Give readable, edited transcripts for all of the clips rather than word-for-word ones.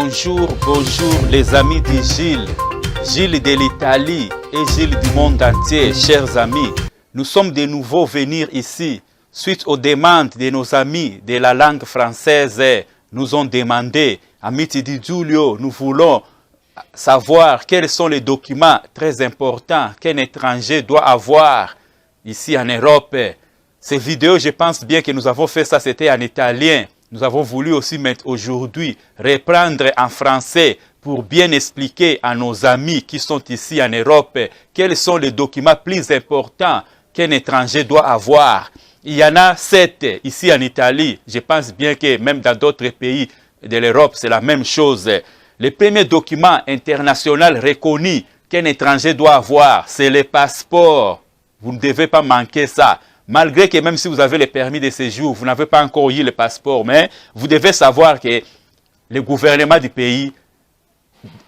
Bonjour, bonjour les amis de Gilles, Gilles de l'Italie et Gilles du monde entier, chers amis. Nous sommes de nouveau venir ici suite aux demandes de nos amis de la langue française. Nous ont demandé, Amiti Di Giulio, nous voulons savoir quels sont les documents très importants qu'un étranger doit avoir ici en Europe. Ces vidéos, je pense bien que nous avons fait ça, c'était en italien. Nous avons voulu aussi mettre aujourd'hui, reprendre en français pour bien expliquer à nos amis qui sont ici en Europe quels sont les documents plus importants qu'un étranger doit avoir. Il y en a 7 ici en Italie. Je pense bien que même dans d'autres pays de l'Europe, c'est la même chose. Le premier document international reconnu qu'un étranger doit avoir, c'est le passeport. Vous ne devez pas manquer ça. Malgré que même si vous avez le permis de séjour, vous n'avez pas encore eu le passeport, mais vous devez savoir que le gouvernement du pays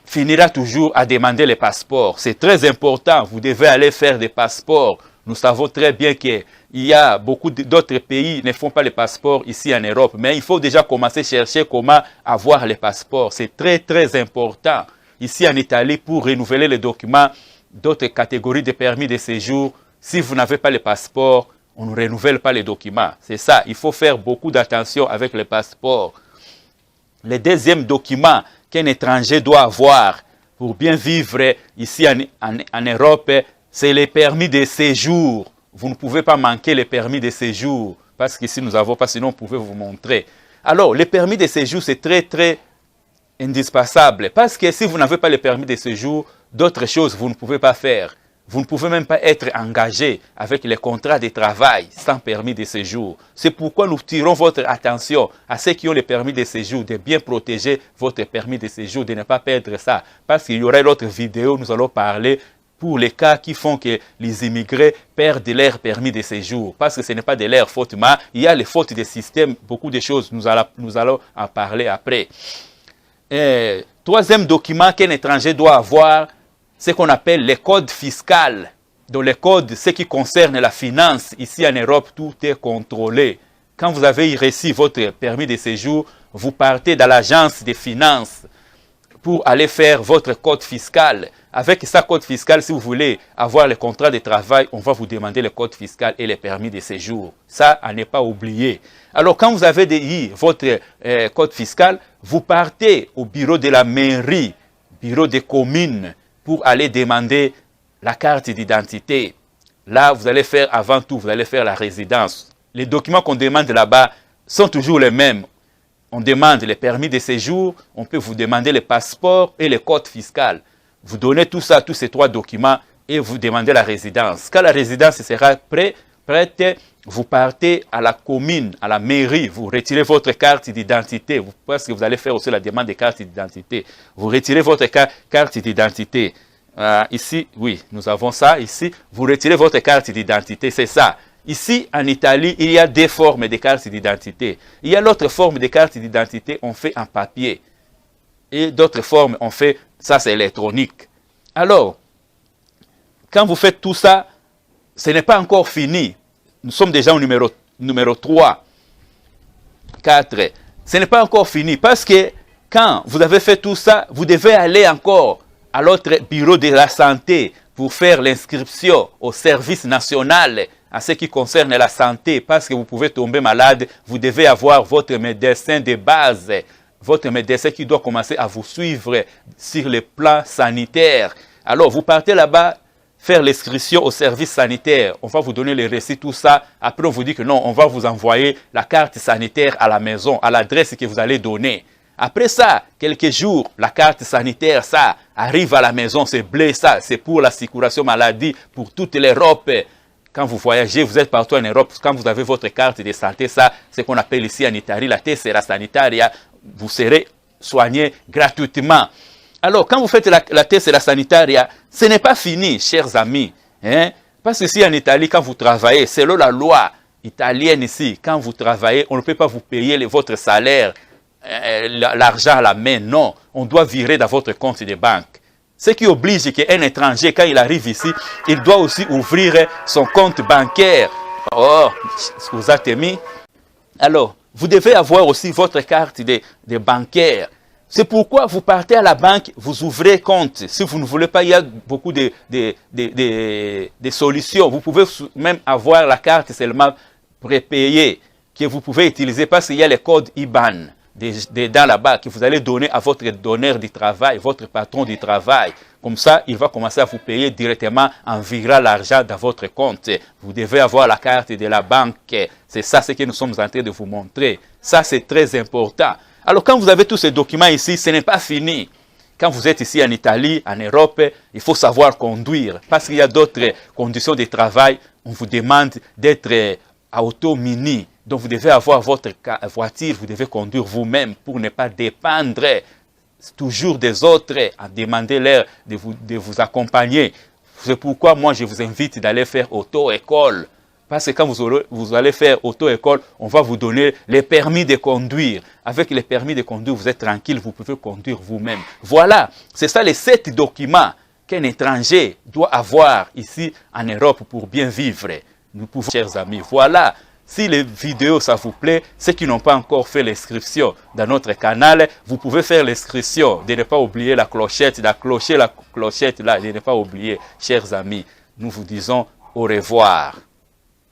finira toujours à demander le passeport. C'est très important, vous devez aller faire des passeports. Nous savons très bien qu'il y a beaucoup d'autres pays qui ne font pas le passeport ici en Europe, mais il faut déjà commencer à chercher comment avoir le passeport. C'est très très important ici en Italie pour renouveler les documents d'autres catégories de permis de séjour. Si vous n'avez pas le passeport, on ne renouvelle pas les documents. C'est ça, il faut faire beaucoup d'attention avec le passeport. Le deuxième document qu'un étranger doit avoir pour bien vivre ici en Europe, c'est le permis de séjour. Vous ne pouvez pas manquer le permis de séjour, parce qu'ici nous n'avons pas, sinon on pouvait vous montrer. Alors, le permis de séjour, c'est très très indispensable, parce que si vous n'avez pas le permis de séjour, d'autres choses vous ne pouvez pas faire. Vous ne pouvez même pas être engagé avec les contrats de travail sans permis de séjour. C'est pourquoi nous tirons votre attention à ceux qui ont le permis de séjour, de bien protéger votre permis de séjour, de ne pas perdre ça. Parce qu'il y aura l'autre vidéo, nous allons parler pour les cas qui font que les immigrés perdent leur permis de séjour. Parce que ce n'est pas de leur faute, mais il y a les fautes des systèmes, beaucoup de choses, nous allons en parler après. Troisième document qu'un étranger doit avoir, ce qu'on appelle les codes fiscaux. Dans les codes, ce qui concerne la finance, ici en Europe, tout est contrôlé. Quand vous avez reçu votre permis de séjour, vous partez dans l'agence des finances pour aller faire votre code fiscal. Avec ce code fiscal, si vous voulez avoir le contrat de travail, on va vous demander le code fiscal et le permis de séjour. Ça, à ne pas oublier. Alors, quand vous avez eu votre code fiscal, vous partez au bureau de la mairie, bureau des communes, pour aller demander la carte d'identité. Là, vous allez faire, avant tout, vous allez faire la résidence. Les documents qu'on demande là-bas sont toujours les mêmes. On demande le permis de séjour, on peut vous demander le passeport et le code fiscal. Vous donnez tout ça, tous ces 3 documents et vous demandez la résidence. Quand la résidence sera prête, vous partez à la commune, à la mairie, vous retirez votre carte d'identité, parce que vous allez faire aussi la demande de carte d'identité. Vous retirez votre carte d'identité. Ici, oui, nous avons ça. Ici, vous retirez votre carte d'identité, c'est ça. Ici, en Italie, il y a 2 formes de carte d'identité. Il y a l'autre forme de carte d'identité, on fait en papier. Et d'autres formes, on fait, ça c'est électronique. Alors, quand vous faites tout ça, ce n'est pas encore fini. Nous sommes déjà au numéro 3, 4. Ce n'est pas encore fini parce que quand vous avez fait tout ça, vous devez aller encore à l'autre bureau de la santé pour faire l'inscription au service national à ce qui concerne la santé. Parce que vous pouvez tomber malade, vous devez avoir votre médecin de base, votre médecin qui doit commencer à vous suivre sur le plan sanitaire. Alors, vous partez là-bas, faire l'inscription au service sanitaire. On va vous donner les récits, tout ça. Après, on vous dit que non, on va vous envoyer la carte sanitaire à la maison, à l'adresse que vous allez donner. Après ça, quelques jours, la carte sanitaire, ça, arrive à la maison, c'est bleu, ça, c'est pour la sécurité maladie, pour toute l'Europe. Quand vous voyagez, vous êtes partout en Europe, quand vous avez votre carte de santé, ça, c'est ce qu'on appelle ici en Italie, la tessera sanitaria, vous serez soigné gratuitement. Alors, quand vous faites la tessera sanitaria, ce n'est pas fini, chers amis. Hein? Parce que ici en Italie, quand vous travaillez, selon la loi italienne ici, quand vous travaillez, on ne peut pas vous payer votre salaire, l'argent à la main, non. On doit virer dans votre compte de banque. Ce qui oblige qu'un étranger, quand il arrive ici, il doit aussi ouvrir son compte bancaire. Oh, scusatemi. Alors, vous devez avoir aussi votre carte de bancaire. C'est pourquoi vous partez à la banque, vous ouvrez compte. Si vous ne voulez pas, il y a beaucoup de solutions. Vous pouvez même avoir la carte seulement prépayée que vous pouvez utiliser parce qu'il y a les codes IBAN dedans là-bas que vous allez donner à votre donneur du travail, votre patron du travail. Comme ça, il va commencer à vous payer directement en virant l'argent dans votre compte. Vous devez avoir la carte de la banque. C'est ça ce que nous sommes en train de vous montrer. Ça, c'est très important. Alors, quand vous avez tous ces documents ici, ce n'est pas fini. Quand vous êtes ici en Italie, en Europe, il faut savoir conduire. Parce qu'il y a d'autres conditions de travail. On vous demande d'être auto-mini. Donc, vous devez avoir votre voiture, vous devez conduire vous-même pour ne pas dépendre toujours des autres, à demander-leur de vous accompagner. C'est pourquoi moi, je vous invite d'aller faire auto-école. Parce que quand vous allez faire auto-école, on va vous donner les permis de conduire. Avec les permis de conduire, vous êtes tranquille, vous pouvez conduire vous-même. Voilà, c'est ça les 7 documents qu'un étranger doit avoir ici en Europe pour bien vivre. Nous pouvons, chers amis, voilà. Si les vidéos, ça vous plaît, ceux qui n'ont pas encore fait l'inscription dans notre canal, vous pouvez faire l'inscription. De ne pas oublier la clochette, la clochette là, de ne pas oublier, chers amis. Nous vous disons au revoir.